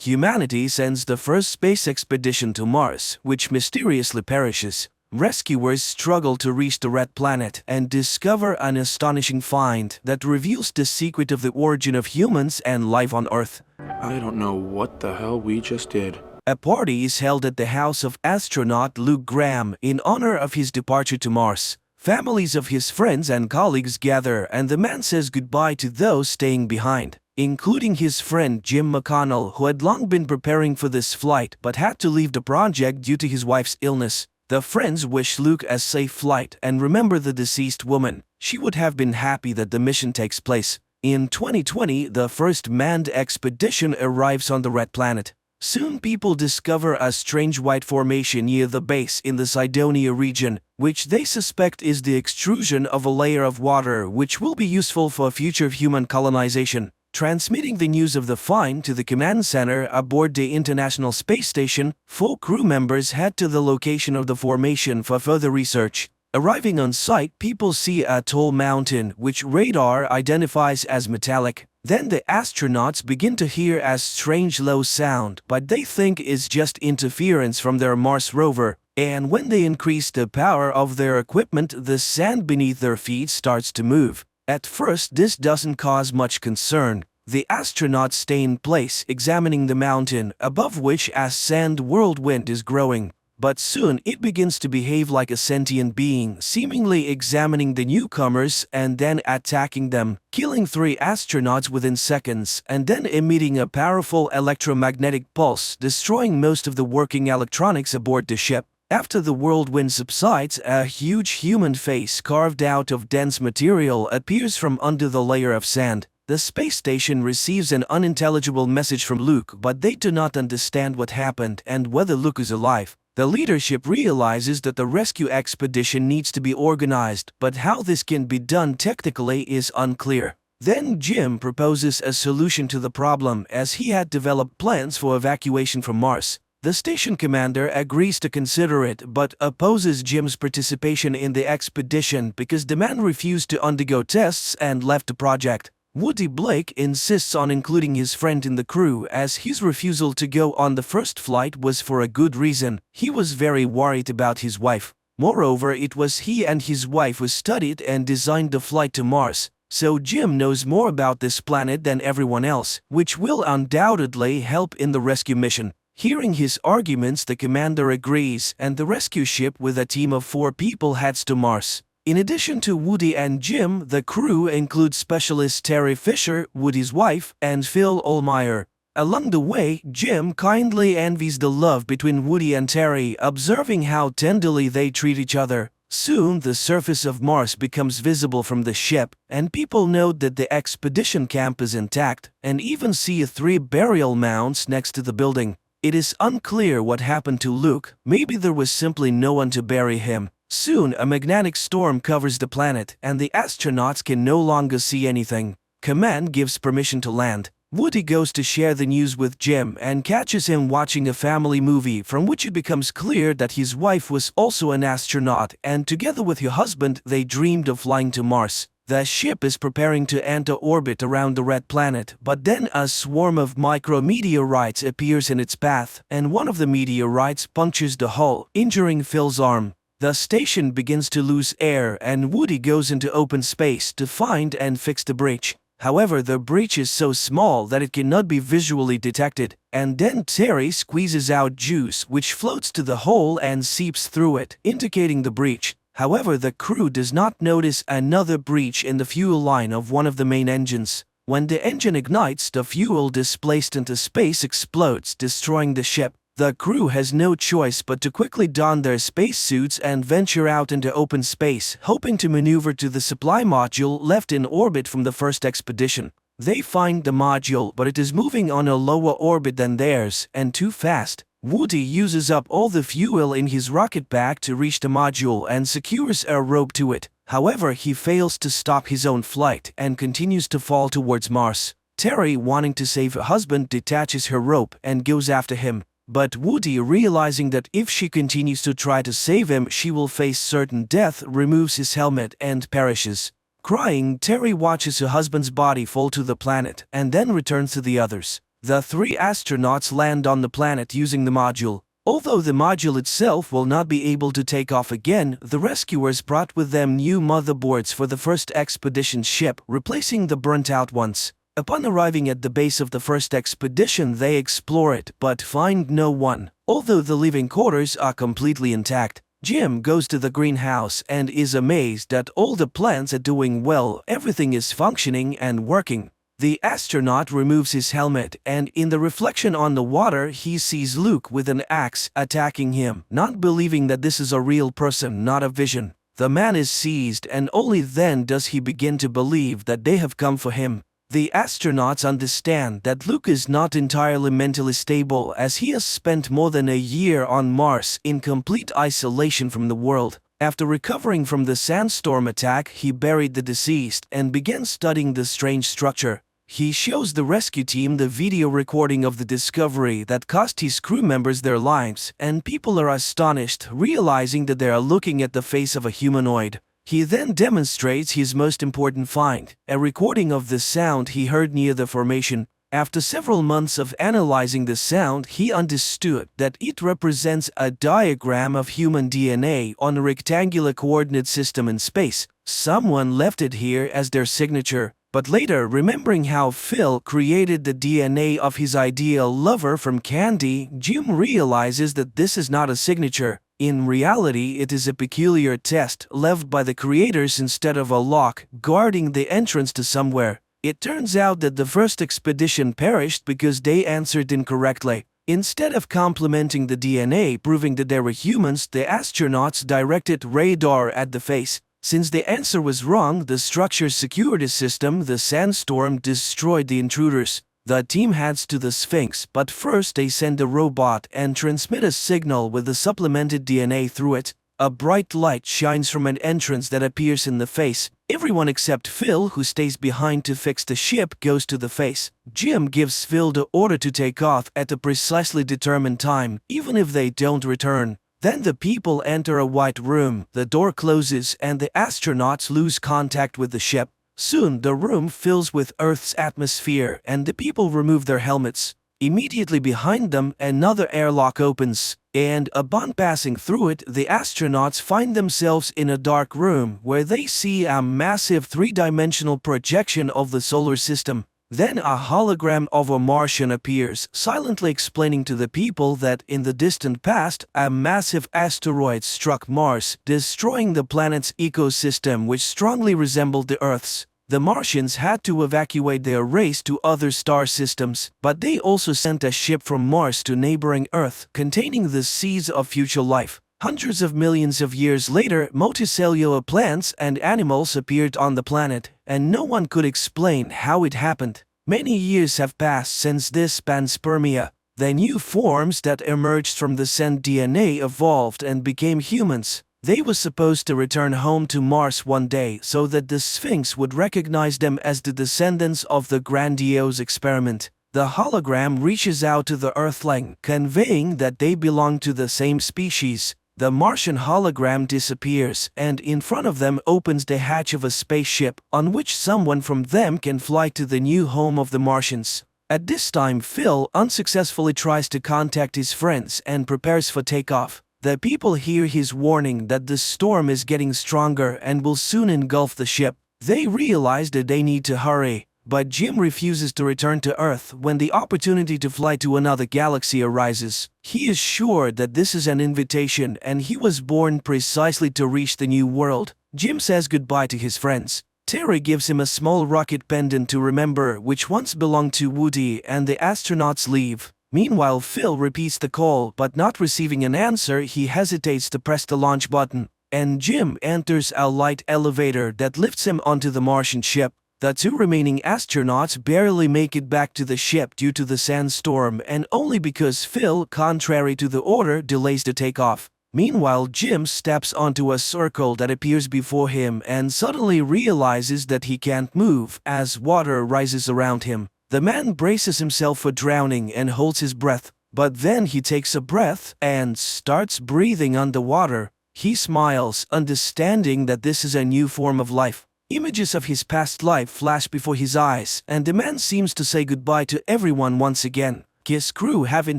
humanity sends the first space expedition to Mars, which mysteriously perishes. Rescuers struggle to reach the red planet and discover an astonishing find that reveals the secret of the origin of humans and life on Earth. I don't know what the hell we just did. A party is held at the house of astronaut Luke Graham in honor of his departure to Mars. Families of his friends and colleagues gather, and the man says goodbye to those staying behind, including his friend Jim McConnell, who had long been preparing for this flight but had to leave the project due to his wife's illness. The friends wish Luke a safe flight and remember the deceased woman. She would have been happy that the mission takes place. In 2020, the first manned expedition arrives on the red planet. Soon people discover a strange white formation near the base in the Cydonia region, which they suspect is the extrusion of a layer of water which will be useful for future human colonization. Transmitting the news of the find to the command center aboard the International Space Station, 4 crew members head to the location of the formation for further research. Arriving on site, people see a tall mountain which radar identifies as metallic. Then the astronauts begin to hear a strange low sound, but they think is just interference from their Mars rover. And when they increase the power of their equipment, the sand beneath their feet starts to move. At first, this doesn't cause much concern. The astronauts stay in place, examining the mountain, above which a sand whirlwind is growing. But soon it begins to behave like a sentient being, seemingly examining the newcomers and then attacking them, killing 3 astronauts within seconds, and then emitting a powerful electromagnetic pulse, destroying most of the working electronics aboard the ship. After the whirlwind subsides, a huge human face carved out of dense material appears from under the layer of sand. The space station receives an unintelligible message from Luke, but they do not understand what happened and whether Luke is alive. The leadership realizes that the rescue expedition needs to be organized, but how this can be done technically is unclear. Then Jim proposes a solution to the problem, as he had developed plans for evacuation from Mars. The station commander agrees to consider it but opposes Jim's participation in the expedition because the man refused to undergo tests and left the project. Woody Blake insists on including his friend in the crew, as his refusal to go on the first flight was for a good reason. He was very worried about his wife. Moreover, it was he and his wife who studied and designed the flight to Mars. So Jim knows more about this planet than everyone else, which will undoubtedly help in the rescue mission. Hearing his arguments, the commander agrees, and the rescue ship with a team of 4 people heads to Mars. In addition to Woody and Jim, the crew includes specialist Terry Fisher, Woody's wife, and Phil Ohlmeyer. Along the way, Jim kindly envies the love between Woody and Terry, observing how tenderly they treat each other. Soon, the surface of Mars becomes visible from the ship, and people note that the expedition camp is intact, and even see 3 burial mounds next to the building. It is unclear what happened to Luke. Maybe there was simply no one to bury him. Soon, a magnetic storm covers the planet, and the astronauts can no longer see anything. Command gives permission to land. Woody goes to share the news with Jim and catches him watching a family movie from which it becomes clear that his wife was also an astronaut, and together with her husband, they dreamed of flying to Mars. The ship is preparing to enter orbit around the red planet, but then a swarm of micrometeorites appears in its path, and one of the meteorites punctures the hull, injuring Phil's arm. The station begins to lose air, and Woody goes into open space to find and fix the breach. However, the breach is so small that it cannot be visually detected, and then Terry squeezes out juice which floats to the hole and seeps through it, indicating the breach. However, the crew does not notice another breach in the fuel line of one of the main engines. When the engine ignites, the fuel displaced into space explodes, destroying the ship. The crew has no choice but to quickly don their spacesuits and venture out into open space, hoping to maneuver to the supply module left in orbit from the first expedition. They find the module, but it is moving on a lower orbit than theirs, and too fast. Woody uses up all the fuel in his rocket pack to reach the module and secures a rope to it. However, he fails to stop his own flight and continues to fall towards Mars. Terry, wanting to save her husband, detaches her rope and goes after him. But Woody, realizing that if she continues to try to save him, she will face certain death, removes his helmet and perishes. Crying, Terry watches her husband's body fall to the planet and then returns to the others. The three astronauts land on the planet using the module. Although the module itself will not be able to take off again, the rescuers brought with them new motherboards for the first expedition ship, replacing the burnt-out ones. Upon arriving at the base of the first expedition, they explore it, but find no one. Although the living quarters are completely intact, Jim goes to the greenhouse and is amazed that all the plants are doing well, everything is functioning and working. The astronaut removes his helmet, and in the reflection on the water he sees Luke with an axe attacking him, not believing that this is a real person, not a vision. The man is seized, and only then does he begin to believe that they have come for him. The astronauts understand that Luke is not entirely mentally stable, as he has spent more than a year on Mars in complete isolation from the world. After recovering from the sandstorm attack, he buried the deceased and began studying the strange structure. He shows the rescue team the video recording of the discovery that cost his crew members their lives, and people are astonished, realizing that they are looking at the face of a humanoid. He then demonstrates his most important find, a recording of the sound he heard near the formation. After several months of analyzing the sound, he understood that it represents a diagram of human DNA on a rectangular coordinate system in space. Someone left it here as their signature. But later, remembering how Phil created the DNA of his ideal lover from candy, Jim realizes that this is not a signature. In reality, it is a peculiar test left by the creators instead of a lock guarding the entrance to somewhere. It turns out that the first expedition perished because they answered incorrectly. Instead of complementing the DNA proving that they were humans, the astronauts directed radar at the face. Since the answer was wrong, the structure's security system, the sandstorm, destroyed the intruders. The team heads to the Sphinx, but first they send a robot and transmit a signal with the supplemented DNA through it. A bright light shines from an entrance that appears in the face. Everyone except Phil, who stays behind to fix the ship, goes to the face. Jim gives Phil the order to take off at a precisely determined time, even if they don't return. Then the people enter a white room, the door closes, and the astronauts lose contact with the ship. Soon the room fills with Earth's atmosphere, and the people remove their helmets. Immediately behind them, another airlock opens, and upon passing through it, the astronauts find themselves in a dark room where they see a massive three-dimensional projection of the solar system. Then a hologram of a Martian appears, silently explaining to the people that in the distant past, a massive asteroid struck Mars, destroying the planet's ecosystem, which strongly resembled the Earth's. The Martians had to evacuate their race to other star systems, but they also sent a ship from Mars to neighboring Earth, containing the seeds of future life. Hundreds of millions of years later, multicellular plants and animals appeared on the planet, and no one could explain how it happened. Many years have passed since this panspermia. The new forms that emerged from the sent DNA evolved and became humans. They were supposed to return home to Mars one day so that the Sphinx would recognize them as the descendants of the grandiose experiment. The hologram reaches out to the Earthling, conveying that they belong to the same species. The Martian hologram disappears, and in front of them opens the hatch of a spaceship, on which someone from them can fly to the new home of the Martians. At this time, Phil unsuccessfully tries to contact his friends and prepares for takeoff. The people hear his warning that the storm is getting stronger and will soon engulf the ship. They realize that they need to hurry. But Jim refuses to return to Earth when the opportunity to fly to another galaxy arises. He is sure that this is an invitation and he was born precisely to reach the new world. Jim says goodbye to his friends. Terry gives him a small rocket pendant to remember, which once belonged to Woody, and the astronauts leave. Meanwhile, Phil repeats the call, but not receiving an answer, he hesitates to press the launch button. And Jim enters a light elevator that lifts him onto the Martian ship. The two remaining astronauts barely make it back to the ship due to the sandstorm, and only because Phil, contrary to the order, delays the takeoff. Meanwhile, Jim steps onto a circle that appears before him and suddenly realizes that he can't move as water rises around him. The man braces himself for drowning and holds his breath, but then he takes a breath and starts breathing underwater. He smiles, understanding that this is a new form of life. Images of his past life flash before his eyes, and the man seems to say goodbye to everyone once again. His crew, having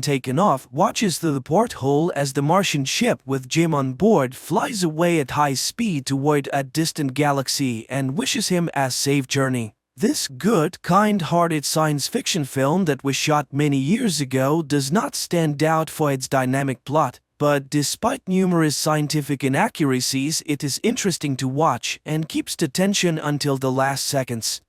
taken off, watches through the porthole as the Martian ship with Jim on board flies away at high speed toward a distant galaxy and wishes him a safe journey. This good, kind-hearted science fiction film that was shot many years ago does not stand out for its dynamic plot, but despite numerous scientific inaccuracies, it is interesting to watch and keeps the tension until the last seconds.